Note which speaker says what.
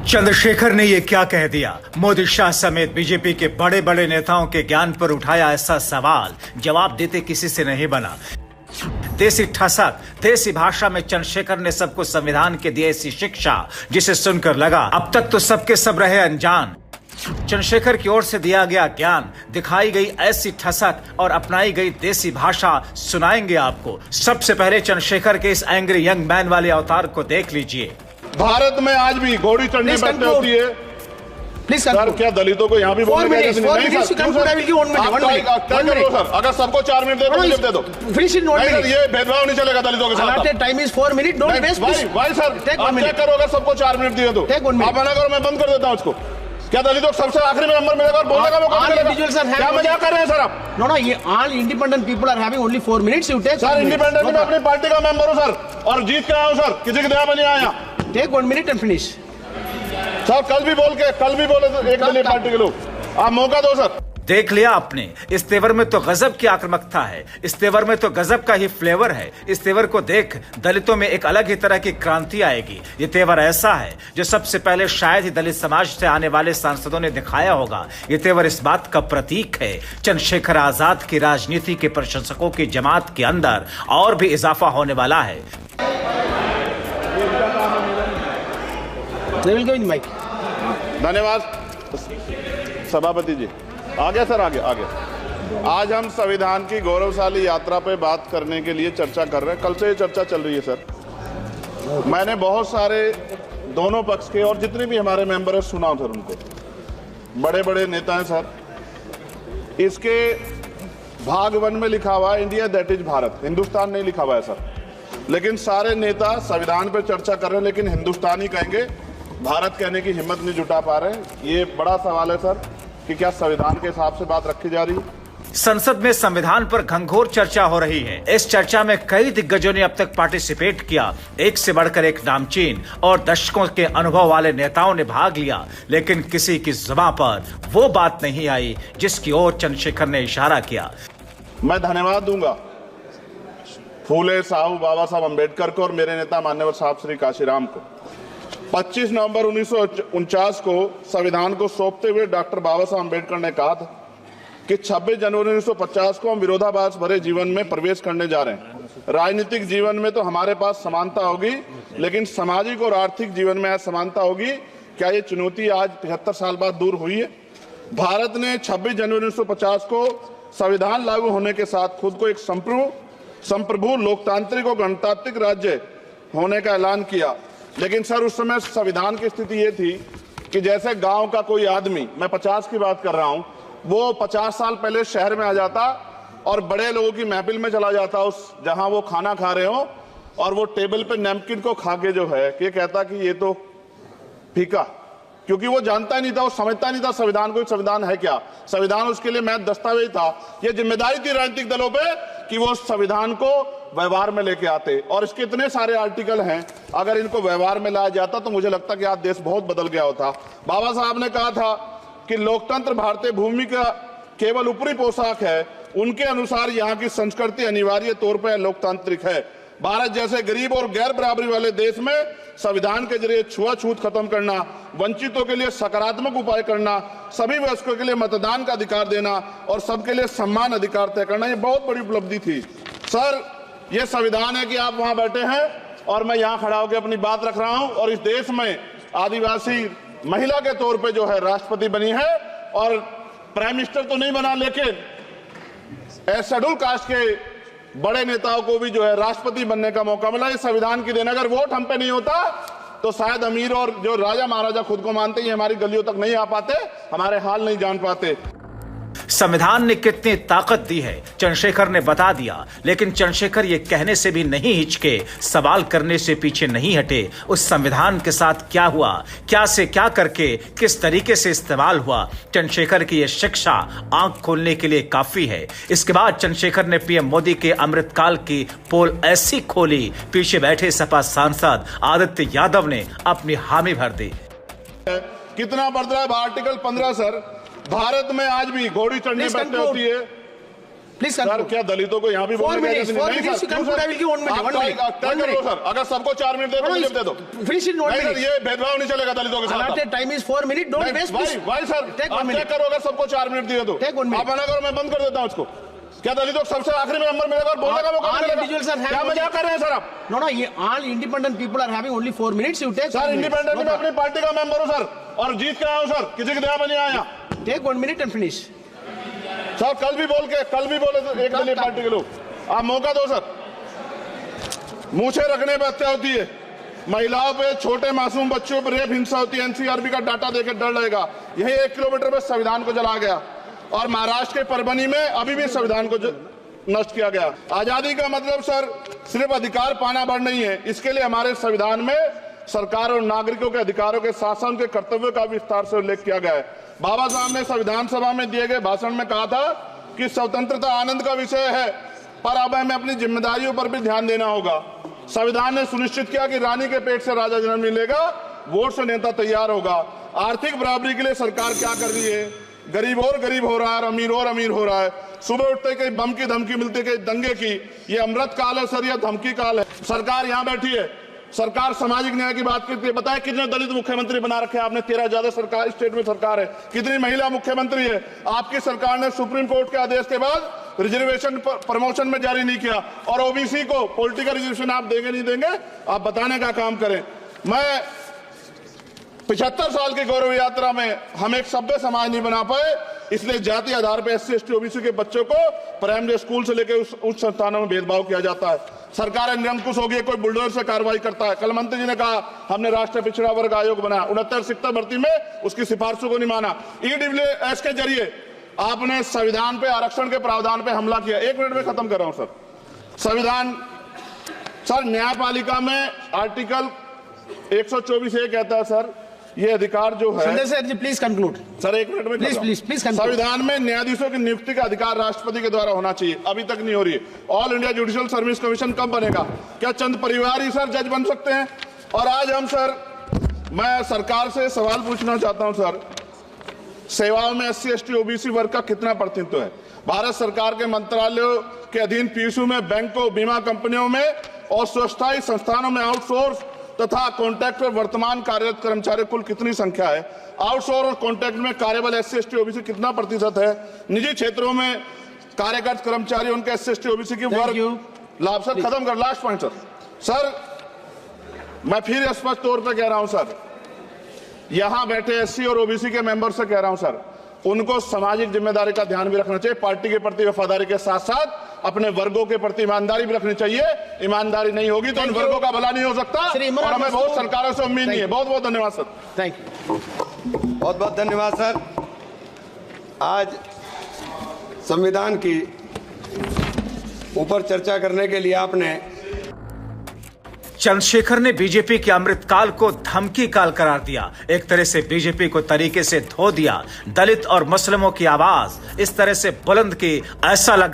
Speaker 1: चंद्रशेखर ने ये क्या कह दिया? मोदी शाह समेत बीजेपी के बड़े बड़े नेताओं के ज्ञान पर उठाया ऐसा सवाल, जवाब देते किसी से नहीं बना। देसी ठसक, देसी भाषा में चंद्रशेखर ने सबको संविधान के दिए ऐसी शिक्षा जिसे सुनकर लगा अब तक तो सबके सब रहे अनजान। चंद्रशेखर की ओर से दिया गया ज्ञान, दिखाई गई ऐसी ठसक और अपनाई गई देसी भाषा सुनाएंगे आपको। सबसे पहले चंद्रशेखर के इस एंग्री यंग मैन वाले अवतार को देख लीजिए।
Speaker 2: भारत में आज भी घोड़ी चढ़नी बैठने होती है। सर क्या दलितों को यहाँ भी बोलने का नहीं सर, अगर सबको 4 मिनट दे दो ये भेदभाव नहीं चलेगा दलितों के साथ।
Speaker 3: Time is 4 minute, don't waste.
Speaker 2: भाई सर आप क्या करो, अगर सबको 4 मिनट दिए तो आप मना करो, मैं बंद कर देता हूँ उसको। क्या दलितों को सबसे आखिरी में नंबर मिलेगा और बोलने का मौका मिलेगा? क्या मजाक कर रहे हैं सर आप?
Speaker 3: नो ये all independent people are having only 4 minutes. You take
Speaker 2: sir, independent मैं अपनी पार्टी का मेंबर हूँ सर, और जीत के आया हूँ सर, किसी की दया में नहीं आया।
Speaker 3: Take 1 minute and finish.
Speaker 2: Sir कल भी बोले तो एक दलीय पार्टी के लोग, आप मौका दो सर।
Speaker 1: देख लिया आपने, इस तेवर में तो गजब की आक्रामकता है, इस तेवर में तो गजब का ही फ्लेवर है। इस तेवर को देख दलितों में एक अलग ही तरह की क्रांति आएगी। ये तेवर ऐसा है जो सबसे पहले शायद ही दलित समाज से आने वाले सांसदों ने दिखाया होगा। ये तेवर इस बात का प्रतीक है, चंद्रशेखर आजाद की राजनीति के प्रशंसकों की जमात के अंदर और भी इजाफा होने वाला है।
Speaker 2: धन्यवाद सभापति जी। आगे सर, आगे। आज हम संविधान की गौरवशाली यात्रा पे बात करने के लिए चर्चा कर रहे हैं। कल से ये चर्चा चल रही है सर। मैंने बहुत सारे दोनों पक्ष के और जितने भी हमारे मेंबर हैं सुना सर, उनको बड़े बड़े नेता हैं सर। इसके भाग 1 में लिखा हुआ है India that is Bharat, Hindustan नहीं लिखा हुआ है सर। लेकिन सारे नेता संविधान पे चर्चा कर रहे हैं, लेकिन हिंदुस्तान ही कहेंगे, भारत कहने की हिम्मत नहीं जुटा पा रहे। ये बड़ा सवाल है सर कि क्या संविधान के हिसाब से बात रखी जा रही है?
Speaker 1: संसद में संविधान पर घंघोर चर्चा हो रही है। इस चर्चा में कई दिग्गजों ने अब तक पार्टिसिपेट किया। एक से बढ़कर एक नामचीन और दशकों के अनुभव वाले नेताओं ने भाग लिया, लेकिन किसी की जुबान पर वो बात नहीं आई जिसकी ओर चंद्रशेखर ने इशारा किया।
Speaker 2: मैं धन्यवाद दूंगा फूले साहब बाबा साहब अम्बेडकर को और मेरे नेता मान्यवर साहब श्री काशीराम को। 25 नवंबर 1949 को संविधान को सौंपते हुए डॉक्टर बाबा साहब अम्बेडकर ने कहा था कि 26 जनवरी 1950 को हम विरोधाभास भरे जीवन में प्रवेश करने जा रहे हैं। राजनीतिक जीवन में तो हमारे पास समानता होगी, लेकिन सामाजिक और आर्थिक जीवन में असमानता होगी। क्या ये चुनौती आज 75 साल बाद दूर हुई है? भारत ने 26 जनवरी 1950 को संविधान लागू होने के साथ खुद को एक संप्रभु लोकतांत्रिक और गणतांत्रिक राज्य होने का ऐलान किया। लेकिन सर उस समय संविधान की स्थिति ये थी कि जैसे गांव का कोई आदमी, मैं 50 की बात कर रहा हूं, वो 50 साल पहले शहर में आ जाता और बड़े लोगों की महफिल में चला जाता, उस जहां वो खाना खा रहे हो, और वो टेबल पे नैपकिन को खा के जो है कि कहता कि ये तो फीका, क्योंकि वो जानता नहीं था, वो समझता नहीं था संविधान को, संविधान है क्या। संविधान उसके लिए महज दस्तावेज था। ये जिम्मेदारी थी राजनीतिक दलों पे कि वो संविधान को व्यवहार में लेके आते। और इसके इतने सारे आर्टिकल हैं, अगर इनको व्यवहार में लाया जाता तो मुझे लगता कि आज देश बहुत बदल गया होता। बाबा साहब ने कहा था कि लोकतंत्र भारतीय भूमि का केवल ऊपरी पोशाक है, उनके अनुसार यहाँ की संस्कृति अनिवार्य तौर पर लोकतांत्रिक है। भारत जैसे गरीब और गैर बराबरी वाले देश में संविधान के जरिए छुआछूत खत्म करना, वंचितों के लिए सकारात्मक उपाय करना, सभी वयस्कों के लिए मतदान का अधिकार देना और सबके लिए सम्मान अधिकार तय करना, ये बहुत बड़ी उपलब्धि थी सर। ये संविधान है कि आप वहां बैठे हैं और मैं यहां खड़ा होकर अपनी बात रख रहा हूं, और इस देश में आदिवासी महिला के तौर पे जो है राष्ट्रपति बनी है, और प्राइम मिनिस्टर तो नहीं बना, लेकिन शेड्यूल कास्ट के बड़े नेताओं को भी जो है राष्ट्रपति बनने का मौका मिला। इस संविधान की देन, अगर वोट हम पे नहीं होता तो शायद अमीर और जो राजा महाराजा खुद को मानते हैं हमारी गलियों तक नहीं आ पाते, हमारे हाल नहीं जान पाते।
Speaker 1: संविधान ने कितनी ताकत दी है चंद्रशेखर ने बता दिया, लेकिन चंद्रशेखर ये कहने से भी नहीं हिचके, सवाल करने से पीछे नहीं हटे। उस संविधान के साथ क्या हुआ, क्या से क्या करके किस तरीके से इस्तेमाल हुआ, चंद्रशेखर की यह शिक्षा आंख खोलने के लिए काफी है। इसके बाद चंद्रशेखर ने पीएम मोदी के अमृतकाल की पोल ऐसी खोली, पीछे बैठे सपा सांसद आदित्य यादव ने अपनी हामी भर दी।
Speaker 2: कितना बढ़ रहा है आर्टिकल 15 सर। भारत में आज भी घोड़ी चढ़नी बैठने होती है।
Speaker 3: Please
Speaker 2: sir
Speaker 3: conclude.
Speaker 2: क्या दलितों को यहाँ भी
Speaker 3: 4
Speaker 2: बोलने की
Speaker 3: minutes.
Speaker 2: इजाजत
Speaker 3: 4
Speaker 2: नहीं?
Speaker 3: minutes. You
Speaker 2: क्यों
Speaker 3: conclude.
Speaker 2: Sir?
Speaker 3: I will give 1 minute.
Speaker 2: आप
Speaker 3: 1 minute.
Speaker 2: तय
Speaker 3: 1
Speaker 2: कर लो
Speaker 3: minute.
Speaker 2: सर, अगर सबको 4 मिनट दे तो मुझे दे दो।
Speaker 3: Finish in 1
Speaker 2: नहीं सर,
Speaker 3: minute.
Speaker 2: ये भेदभाव नहीं चलेगा दलितों के साथ।
Speaker 3: Allotted time is 4 minutes. Don't waste. please.
Speaker 2: भाई सर,
Speaker 3: Take 1
Speaker 2: आप तय
Speaker 3: minute.
Speaker 2: करो, अगर सबको 4 मिनट दिए तो
Speaker 3: Take 1 minute.
Speaker 2: आप मना करो, मैं बंद कर देता हूँ उसको। क्या दलितों को सबसे आखिरी में नंबर मिलेगा और बोलने का मौका
Speaker 3: All
Speaker 2: मिलेगा?
Speaker 3: individuals are having
Speaker 2: क्या मजाक कर रहे हैं सर आप?
Speaker 3: No, no. All independent people are having only 4 minutes. You take.
Speaker 2: Sir
Speaker 3: 1 minute.
Speaker 2: Independent में अपनी पार्टी का मेंबर हूँ सर, और जीत के आया हूँ सर, किसी के दया में नहीं आया।
Speaker 3: Take 1 minute and finish.
Speaker 2: Sir कल भी बोले तो एक दलीय पार्टी के लोग, आप मौका दो सर। मूछे रखने पर हत्या होती है, महिलाओं पे, छोटे मासूम बच्चों पर रेप हिंसा होती है। एनसीआरबी का डाटा देकर डर लगेगा। यही 1 किलोमीटर में संविधान को जला गया, और महाराष्ट्र के परभनी में अभी भी संविधान को नष्ट किया गया। आजादी का मतलब सर सिर्फ अधिकार पाना भर नहीं है, इसके लिए हमारे संविधान में सरकार और नागरिकों के अधिकारों के साथ साथ उनके कर्तव्यों का विस्तार से उल्लेख किया गया है। बाबा साहब ने संविधान सभा में दिए गए भाषण में कहा था कि स्वतंत्रता आनंद का विषय है, पर अब हमें अपनी जिम्मेदारियों पर भी ध्यान देना होगा। संविधान ने सुनिश्चित किया कि रानी के पेट से राजा जन्म नहीं लेगा, वोट से नेता तैयार होगा। आर्थिक बराबरी के लिए सरकार क्या कर रही है? गरीब और गरीब हो रहा है, और अमीर हो रहा है। सुबह उठते कहीं बम की धमकी मिलती, कहीं दंगे की। ये अमृत काल है सर, यह धमकी काल है। सरकार यहाँ बैठी है, सरकार सामाजिक न्याय की बात करती है। बताए कितने दलित मुख्यमंत्री बना रखे हैं आपने? 13 ज्यादा सरकार स्टेट में सरकार है। कितनी महिला मुख्यमंत्री है? आपकी सरकार ने सुप्रीम कोर्ट के आदेश के बाद रिजर्वेशन प्रमोशन में जारी नहीं किया, और ओबीसी को पॉलिटिकल रिजर्वेशन आप देंगे नहीं देंगे, आप बताने का काम करें। मैं 75 साल की गौरव यात्रा में हम एक सभ्य समाज नहीं बना पाए, इसलिए जाति आधार पर SC ST OBC के बच्चों को प्राइमरी स्कूल से लेकर उच्च संस्थानों में भेदभाव किया जाता है। सरकार निरंकुश हो गई, कोई बुलडोजर से कार्रवाई करता है। कल मंत्री जी ने कहा हमने राष्ट्रीय पिछड़ा वर्ग आयोग बनाया, 69 शिक्षक भर्ती में उसकी सिफारिशों को नहीं माना। EWS के जरिए आपने संविधान पे, आरक्षण के प्रावधान पे हमला किया। 1 मिनट में खत्म कर रहा हूं सर। संविधान सर, न्यायपालिका में आर्टिकल 124 ये कहता है सर, ये अधिकार जो है।
Speaker 3: Sanjay sir ji please conclude.
Speaker 2: Sir 1 minute में
Speaker 3: प्लीज
Speaker 2: संविधान में न्यायाधीशों की नियुक्ति का अधिकार राष्ट्रपति के द्वारा होना चाहिए, अभी तक नहीं हो रही है। All India judicial service commission कब बनेगा? क्या चंद परिवार ही सर जज बन सकते हैं? और आज हम सर, मैं सरकार से सवाल पूछना चाहता हूं सर, सेवाओं में SC ST OBC वर्ग का कितना प्रतिनिधित्व है? भारत सरकार के मंत्रालयों के अधीन PSU में, बैंकों, बीमा कंपनियों में और स्वच्छता संस्थानों में आउटसोर्स तथा कॉन्ट्रैक्ट पर वर्तमान कार्यरत कर्मचारी कुल कितनी संख्या है? आउटसोर्स और कॉन्ट्रैक्ट में कार्यबल SC ST OBC कितना प्रतिशत है? निजी क्षेत्रों में कार्यरत कर्मचारी, उनके SC ST OBC की वर्ग लाभ। सर खत्म कर, लास्ट पॉइंट सर, मैं फिर स्पष्ट तौर पर कह रहा हूं सर, यहां बैठे SC और OBC के मेंबर से कह रहा हूं सर, उनको सामाजिक जिम्मेदारी का ध्यान भी रखना चाहिए। पार्टी के प्रति वफादारी के साथ साथ अपने वर्गों के प्रति ईमानदारी भी रखनी चाहिए। ईमानदारी नहीं होगी तो उन वर्गों का भला नहीं हो सकता, और हमें बहुत सरकारों से उम्मीद नहीं है। बहुत बहुत धन्यवाद सर।
Speaker 3: Thank you.
Speaker 4: बहुत बहुत धन्यवाद सर। आज संविधान की ऊपर चर्चा करने के लिए आपने
Speaker 1: चंद्रशेखर ने बीजेपी के अमृतकाल को धमकी काल करार दिया। एक तरह से बीजेपी को तरीके से धो दिया। दलित और मुस्लिमों की आवाज इस तरह से बुलंद की, ऐसा लग